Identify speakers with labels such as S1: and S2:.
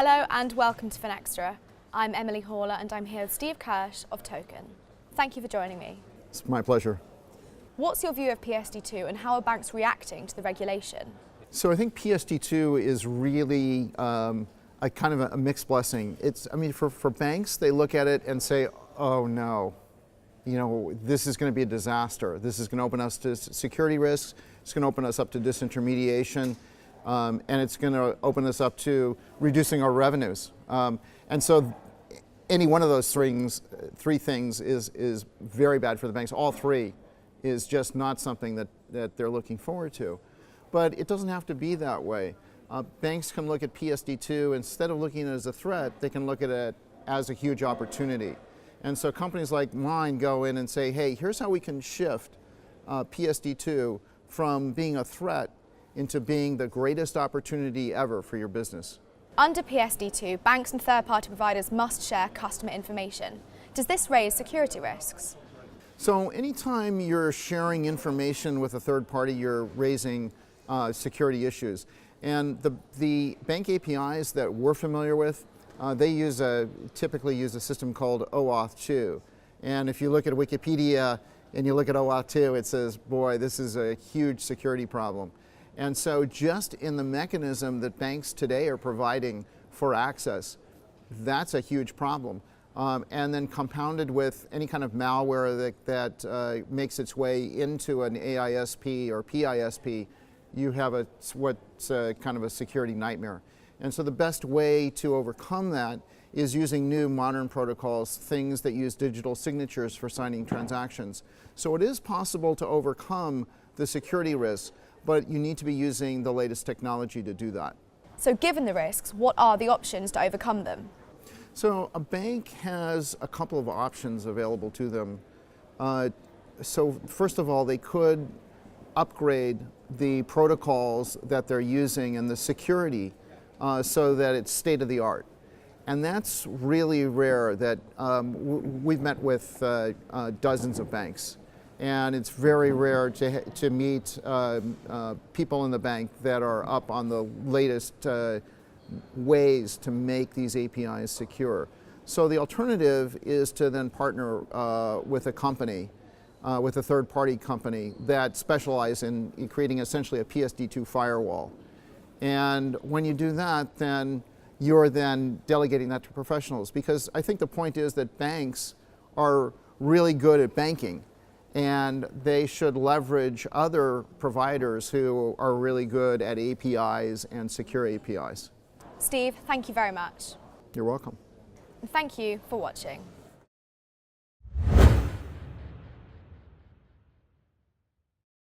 S1: Hello and welcome to Finextra. I'm Emily Horler and I'm here with Steve Kirsch of Token. Thank you for joining me.
S2: It's my pleasure.
S1: What's your view of PSD2 and how are banks reacting to the regulation?
S2: So I think PSD2 is really a kind of a mixed blessing. For banks, they look at it and say, oh no, this is going to be a disaster. This is going to open us to security risks. It's going to open us up to disintermediation. And it's going to open us up to reducing our revenues. And so any one of those three things is very bad for the banks. All three is just not something that they're looking forward to. But it doesn't have to be that way. Banks can look at PSD2, instead of looking at it as a threat, they can look at it as a huge opportunity. And so companies like mine go in and say, hey, here's how we can shift PSD2 from being a threat into being the greatest opportunity ever for your business.
S1: Under PSD2, banks and third-party providers must share customer information. Does this raise security risks?
S2: So anytime you're sharing information with a third party, you're raising security issues. And the bank APIs that we're familiar with, they typically use a system called OAuth 2. And if you look at Wikipedia and you look at OAuth 2, it says, boy, this is a huge security problem. And so just in the mechanism that banks today are providing for access, that's a huge problem. And then compounded with any kind of malware that makes its way into an AISP or PISP, you have what's kind of a security nightmare. And so the best way to overcome that is using new modern protocols, things that use digital signatures for signing transactions. So it is possible to overcome the security risks, but you need to be using the latest technology to do that.
S1: So given the risks, what are the options to overcome them?
S2: So a bank has a couple of options available to them. So first of all, they could upgrade the protocols that they're using and the security so that it's state of the art. And that's really rare. That we've met with dozens of banks. And it's very rare to meet people in the bank that are up on the latest ways to make these APIs secure. So the alternative is to then partner with a company, with a third-party company that specializes in creating essentially a PSD2 firewall. And when you do that, then you're then delegating that to professionals. Because I think the point is that banks are really good at banking, and they should leverage other providers who are really good at APIs and secure APIs.
S1: Steve, thank you very much.
S2: You're welcome.
S1: And thank you for watching.